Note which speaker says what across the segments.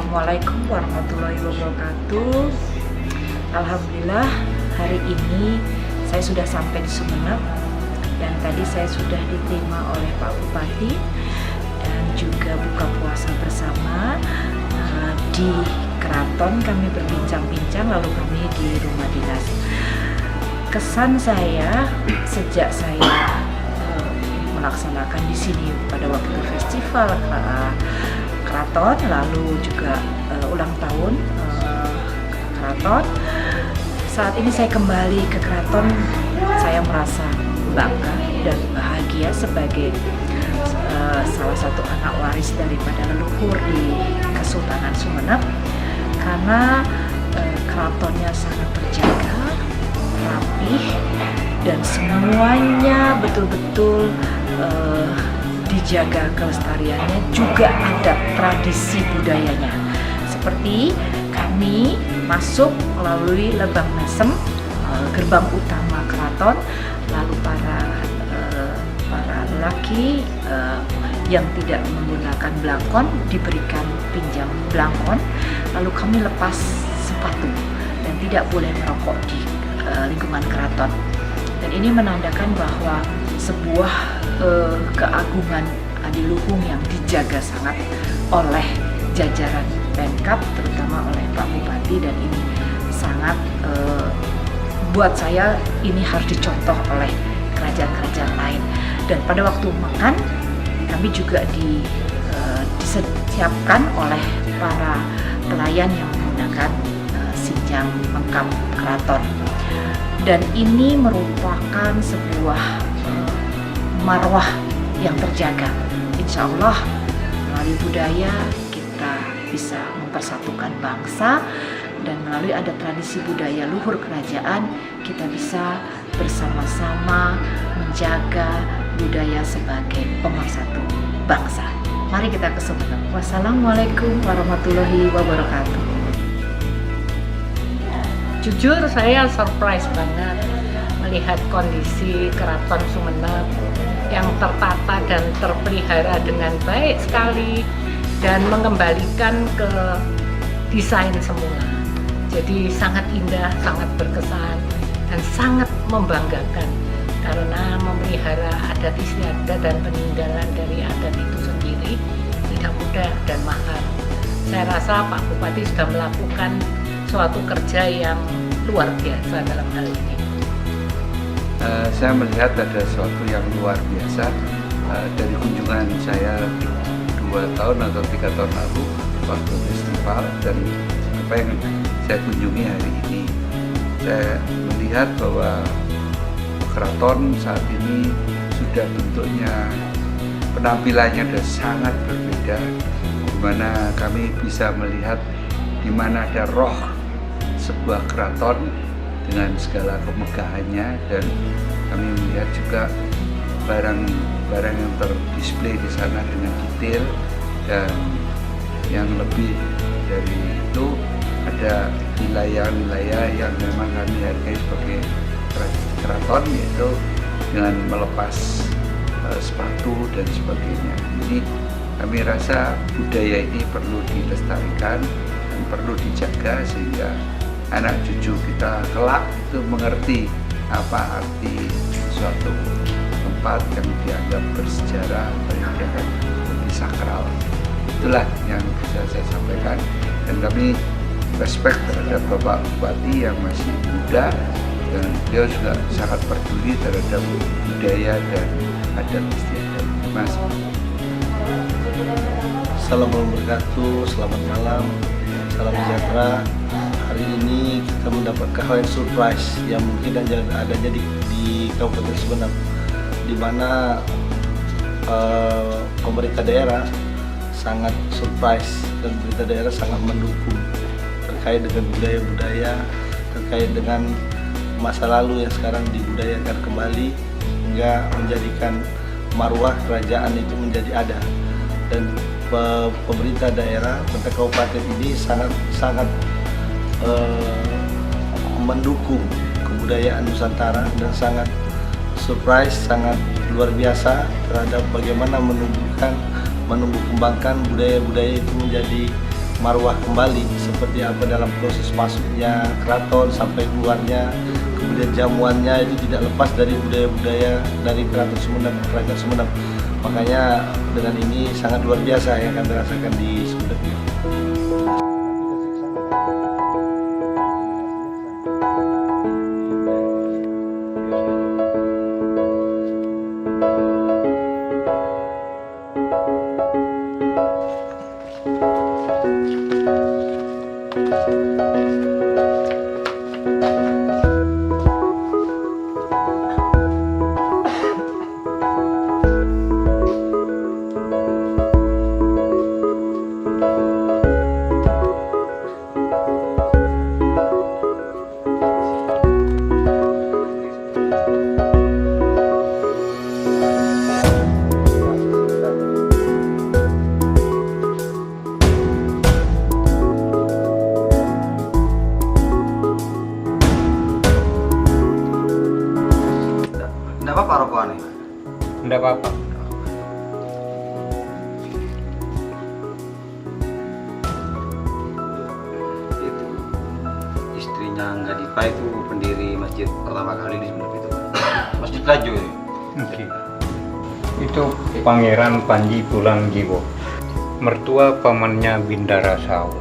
Speaker 1: Assalamualaikum warahmatullahi wabarakatuh. Alhamdulillah hari ini saya sudah sampai di Sumeneb dan tadi saya sudah diterima oleh Pak Bupati dan juga buka puasa bersama di Keraton. Kami berbincang-bincang lalu kami di rumah dinas. Kesan saya sejak saya melaksanakan di sini pada waktu festival Keraton, lalu juga ulang tahun Keraton. Saat ini saya kembali ke Keraton, saya merasa bangga dan bahagia sebagai salah satu anak waris daripada leluhur di Kesultanan Sumeneb, karena keratonnya sangat terjaga, rapih, dan semuanya betul-betul dijaga kelestariannya, juga ada tradisi budayanya. Seperti kami masuk melalui Lebang Mesem, gerbang utama keraton, lalu para lelaki yang tidak menggunakan blangkon diberikan pinjam blangkon, lalu kami lepas sepatu dan tidak boleh merokok di lingkungan keraton. Dan ini menandakan bahwa sebuah keagungan adiluhung yang dijaga sangat oleh jajaran Pemkab, terutama oleh Pak Bupati, dan ini sangat buat saya ini harus dicontoh oleh kerajaan-kerajaan lain. Dan pada waktu makan kami juga disiapkan oleh para pelayan yang menggunakan sinjang lengkap keraton. Dan ini merupakan sebuah marwah yang terjaga. Insya Allah melalui budaya kita bisa mempersatukan bangsa, dan melalui ada tradisi budaya luhur kerajaan kita bisa bersama-sama menjaga budaya sebagai pemersatu bangsa. Mari kita ke Sumeneb. Wassalamualaikum warahmatullahi wabarakatuh.
Speaker 2: Jujur saya surprise banget melihat kondisi Keraton Sumeneb yang tertata dan terpelihara dengan baik sekali dan mengembalikan ke desain semula. Jadi sangat indah, sangat berkesan, dan sangat membanggakan karena memelihara adat istiadat dan peninggalan dari adat itu sendiri tidak mudah dan mahal. Saya rasa Pak Bupati sudah melakukan suatu kerja yang luar biasa dalam hal ini.
Speaker 3: Saya melihat ada sesuatu yang luar biasa dari kunjungan saya 2 tahun atau 3 tahun lalu waktu festival, dan apa yang saya kunjungi hari ini. Saya melihat bahwa keraton saat ini sudah bentuknya, penampilannya sudah sangat berbeda, di mana kami bisa melihat di mana ada roh sebuah keraton dengan segala kemegahannya, dan kami melihat juga barang-barang yang terdisplay di sana dengan detail, dan yang lebih dari itu ada wilayah-wilayah yang memang kami hargai sebagai keraton, yaitu dengan melepas sepatu dan sebagainya. Jadi kami rasa budaya ini perlu dilestarikan dan perlu dijaga sehingga anak cucu kita kelak itu mengerti apa arti suatu tempat yang dianggap bersejarah atau yang dianggap lebih sakral. Itulah yang bisa saya sampaikan, dan kami respect terhadap Bapak Bupati yang masih muda, dan beliau juga sangat peduli terhadap budaya dan adat istiadat. Mas.
Speaker 4: Assalamualaikum warahmatullahi wabarakatuh, selamat malam, salam sejahtera. Hari ini kita mendapatkan hal yang surprise yang mungkin adanya di Kabupaten Sumeneb, di mana pemerintah daerah sangat surprise dan pemerintah daerah sangat mendukung terkait dengan budaya-budaya, terkait dengan masa lalu yang sekarang dibudayakan kembali hingga menjadikan marwah kerajaan itu menjadi ada. Dan pemerintah daerah, pemerintah kabupaten ini sangat mendukung kebudayaan Nusantara dan sangat surprise, sangat luar biasa terhadap bagaimana menumbuh kembangkan budaya-budaya itu menjadi marwah kembali seperti apa dalam proses masuknya keraton sampai keluarnya, kemudian jamuannya itu tidak lepas dari budaya-budaya dari Keraton Sumeneb, Kerajaan Sumeneb. Makanya dengan ini sangat luar biasa yang kami rasakan di Sumeneb ini.
Speaker 5: Enggak apa-apa rokokan ini.
Speaker 6: Enggak apa-apa.
Speaker 5: Itu istrinya Nggak Dipa itu pendiri masjid pertama kali di Sumeneb itu. Masjid Laju ini.
Speaker 6: Oke. Itu Pangeran Panji Tulangjiwo, mertua pamannya Bindara Saud.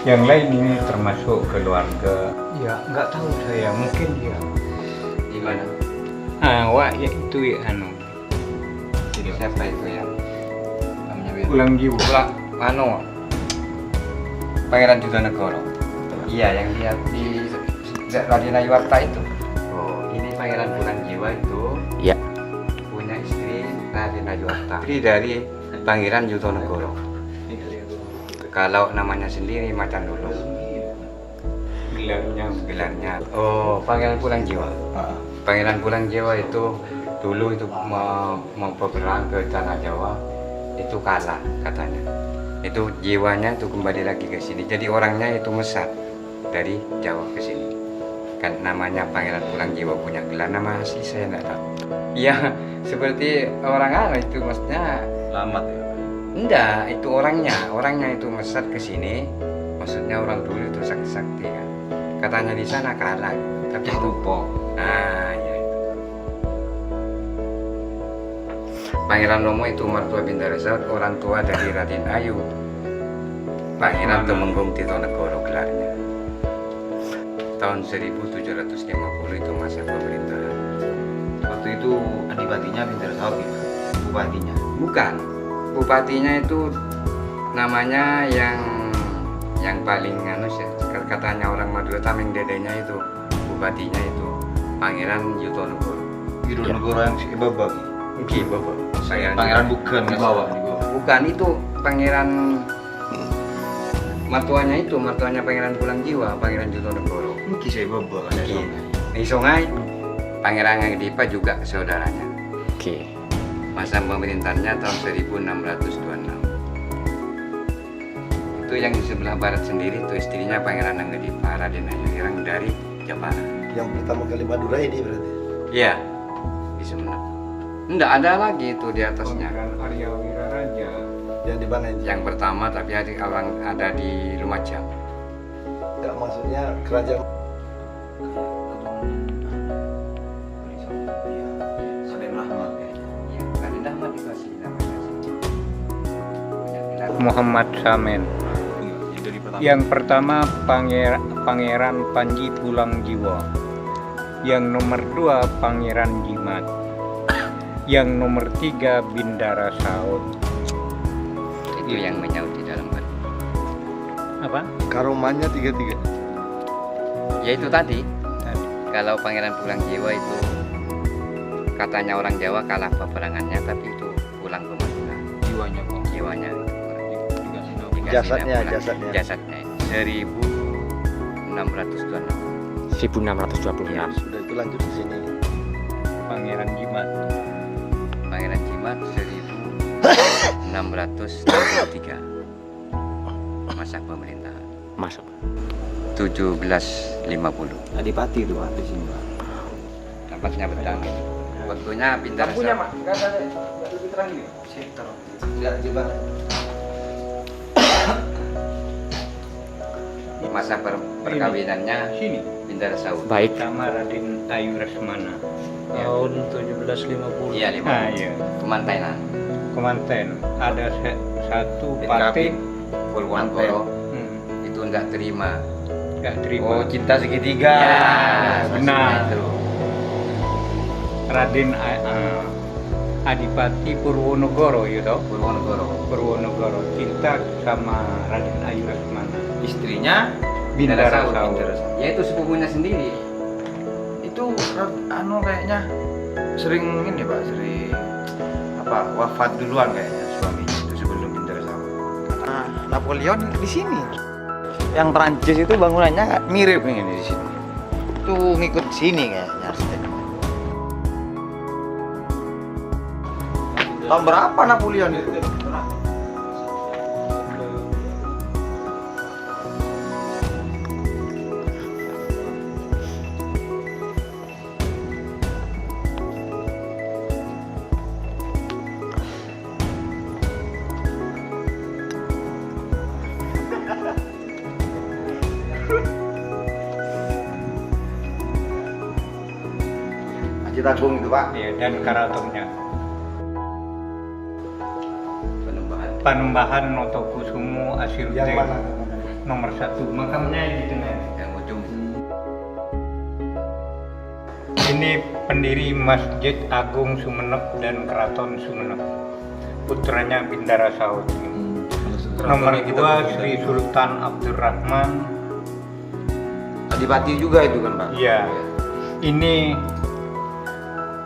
Speaker 6: Yang lain ini termasuk keluarga. Ya nggak tahu saya, mungkin dia.
Speaker 5: Di mana?
Speaker 6: Wah ya itu ya
Speaker 5: Jadi siapa itu ya? Namanya Beda.
Speaker 6: Tulangjiwo.
Speaker 7: Pangeran Diponegoro. Iya, yang dia di Raden Ayuwarta itu.
Speaker 5: Oh,
Speaker 7: Ini Pangeran Tulangjiwo itu
Speaker 5: iya.
Speaker 7: punya istri Raden Ayuwarta. Istri dari Pangeran Diponegoro. Kalau namanya sendiri Macan Dulu. Gelarnya. Oh, Pangeran Tulangjiwo. Pangeran Tulangjiwo itu dulu itu mau berperang ke tanah Jawa, itu kalah katanya. Itu jiwanya itu kembali lagi ke sini. Jadi orangnya itu mesat dari Jawa ke sini. Kan namanya Pangeran Tulangjiwo, punya gelar, nama asli saya enggak tahu. Iya, seperti orang itu maksudnya.
Speaker 5: Selamat ya.
Speaker 7: Enggak, itu orangnya itu mesat ke sini. Maksudnya orang dulu itu sakti-sakti kan. Katanya di sana kalah, tapi itu
Speaker 5: Rupo.
Speaker 7: nah ya itu. Pangeran Romo itu mertua Bindara Saud, orang tua dari Raden Ayu. Pangeran Temenggung Diponegoro gelarnya. Tahun 1750 itu masa pemerintahan.
Speaker 5: Waktu itu adipatinya Bindara Saud gitu. Bupatinya.
Speaker 7: Bukan, bupatinya itu namanya yang paling katanya orang Madura Tameng dedenya itu bupatinya itu Pangeran Diponegoro.
Speaker 5: Diponegoro yang si Babak.
Speaker 7: Oke, Bapak.
Speaker 5: Pangeran bukan di bawah.
Speaker 7: Bukan, itu Pangeran mertuanya Pangeran Tulangjiwo, Pangeran Diponegoro.
Speaker 5: Mungkin saya Babak ada
Speaker 7: Oke. Di Sungai Pangeran Nggak Dipa juga saudaranya.
Speaker 5: Oke.
Speaker 7: Masa pemerintahannya tahun 1626. Itu yang di sebelah barat sendiri itu istrinya Pangeran Nggak Dipa, Raden Ayu Ireng dari Jepara.
Speaker 4: Yang pertama kali Madura ini berarti.
Speaker 7: Iya, di Sumeneb. Enggak ada lagi itu di atasnya.
Speaker 6: Pangeran Arya Wiraraja.
Speaker 4: Yang di mana itu?
Speaker 7: Yang pertama tapi ada di Lumajang.
Speaker 4: Enggak, maksudnya kerajaan.
Speaker 5: Raden Rahmat ya.
Speaker 7: Iya, Raden Ahmad dikasih namanya.
Speaker 6: Muhammad Samen. Yang pertama Pangeran Panji Tulangjiwo. Yang nomor 2 Pangeran Jimat. Yang nomor 3 Bindara Saud.
Speaker 7: Itu yang menyaut di dalam batu.
Speaker 6: Apa?
Speaker 4: Karomannya 3-3.
Speaker 7: Ya itu tadi. Kalau Pangeran Tulangjiwo itu katanya orang Jawa kalah peperangannya, tapi itu pulang ke Madura.
Speaker 5: Jiwanya kok.
Speaker 7: Jiwanya dikasih
Speaker 4: Jasadnya,
Speaker 7: pulang.
Speaker 4: jasadnya.
Speaker 7: Jasadnya 1626.
Speaker 5: 1626.
Speaker 4: Sudah itu lanjut ke sini.
Speaker 6: Pangeran Jimat.
Speaker 7: Pangeran Jimat 1663. Masa pemerintahan
Speaker 5: Masuk.
Speaker 7: 1750.
Speaker 5: Adipati itu Pak di sini Pak.
Speaker 7: Tempatnya Bedang. Waktunya Bindara Saud.
Speaker 5: Mak. Enggak ada. Enggak lebih terang gitu.
Speaker 4: Enggak di mana?
Speaker 7: masa perkawinannya
Speaker 6: Sini.
Speaker 7: Bintara Saud.
Speaker 1: Baik.
Speaker 6: Sama Raden Ayu Rasmana.
Speaker 4: Tahun 1750.
Speaker 7: Iya, 5.
Speaker 6: Nah, iya.
Speaker 7: Kemantenan.
Speaker 6: Kemanten ada satu
Speaker 7: Di
Speaker 6: partai
Speaker 7: Kapit, Purwonogo itu enggak terima.
Speaker 6: nggak terima.
Speaker 5: Oh, cinta segitiga.
Speaker 7: Ya,
Speaker 6: benar.
Speaker 7: itu.
Speaker 6: Raden Adipati Purwonogoro, you know? Purwonogoro cinta sama Raden Ayu Rasmana.
Speaker 5: Istrinya
Speaker 6: Bintara
Speaker 5: Saud.
Speaker 6: Saud.
Speaker 7: Ya itu sepupunya sendiri.
Speaker 5: Itu kayaknya sering ini Pak, sering wafat duluan kayaknya suaminya itu sebelum Bintara Saud.
Speaker 8: Nah, Napoleon di sini. Yang Prancis itu bangunannya mirip ini di sini. Itu ngikut sini kayaknya arsitek. Tahun berapa Napoleon itu?
Speaker 5: Masjid Agung itu Pak.
Speaker 6: Ya, dan keratonnya.
Speaker 7: Penembahan.
Speaker 6: Panembahan Notokusumo Asiruddin.
Speaker 4: Yang mana?
Speaker 6: Nomor 1, makamnya di tengah.
Speaker 7: Yang ujung.
Speaker 6: Ini pendiri Masjid Agung Sumeneb dan Keraton Sumeneb. Putranya Bintara Saud. Nomor 2 Sri Sultan Abdurrahman.
Speaker 5: Adipati juga itu kan Pak.
Speaker 6: Iya. Ini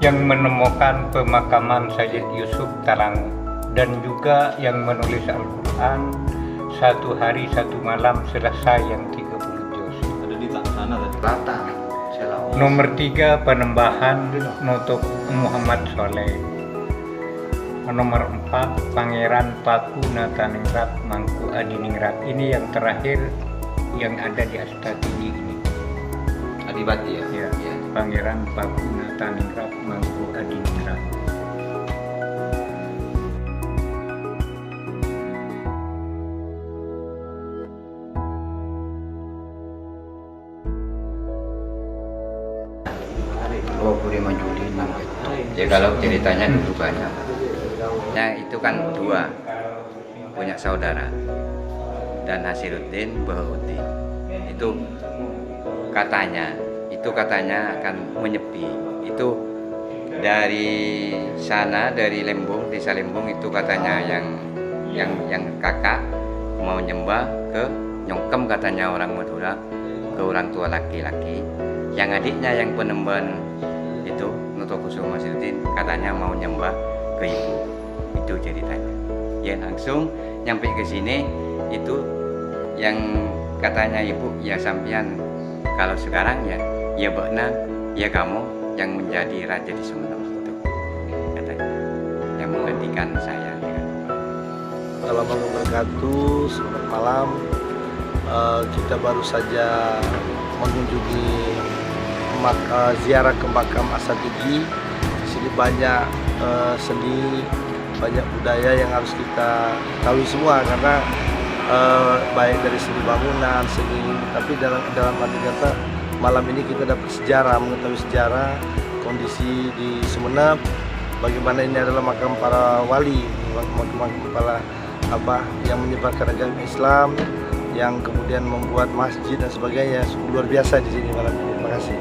Speaker 6: yang menemukan pemakaman Sayyid Yusuf Talangu dan juga yang menulis Al-Quran 1 hari 1 malam selesai yang 30 juz.
Speaker 5: Ada di sana tadi. Batak.
Speaker 6: Nomor 3 Panembahan Noto Muhammad Soleh. Nomor 4 Pangeran Pakunataningrat Mangku Adiningrat. Ini yang terakhir yang ada di Astatini ini.
Speaker 5: Adipati ya.
Speaker 6: Ya,
Speaker 7: Iya.
Speaker 6: Pangeran Pakunataningrat Mangku Adiningrat.
Speaker 7: Oh, 25 Juli 6 itu. Ya kalau ceritanya dulu banyak. Ya itu kan 2 punya saudara dan Nasiruddin Bahauddin itu katanya akan menyepi. Itu dari sana, dari Lembung, desa Lembung itu katanya yang kakak mau nyembah ke Nyongkem katanya orang Madura, ke orang tua laki-laki. Yang adiknya yang penemban itu Notokusumo Asiruddin katanya mau nyembah ke ibu. Itu ceritanya. Ya langsung nyampe ke sini itu yang katanya ibu, ya sampean kalau sekarang ya Bakna, ya kamu yang menjadi raja di Sumeneb itu katanya, yang menggantikan saya.
Speaker 4: Assalamualaikum wabarakatuh. Selamat malam. Kita baru saja mengunjungi ziarah ke makam Asatidji. Di sini banyak seni, banyak budaya yang harus kita tahu semua karena baik dari seni bangunan, seni, tapi dalam arti kata malam ini kita dapat sejarah, mengetahui sejarah kondisi di Sumeneb, bagaimana ini adalah makam para wali, makam kepala yang menyebarkan agama Islam, yang kemudian membuat masjid dan sebagainya. Luar biasa di sini malam ini. Terima kasih.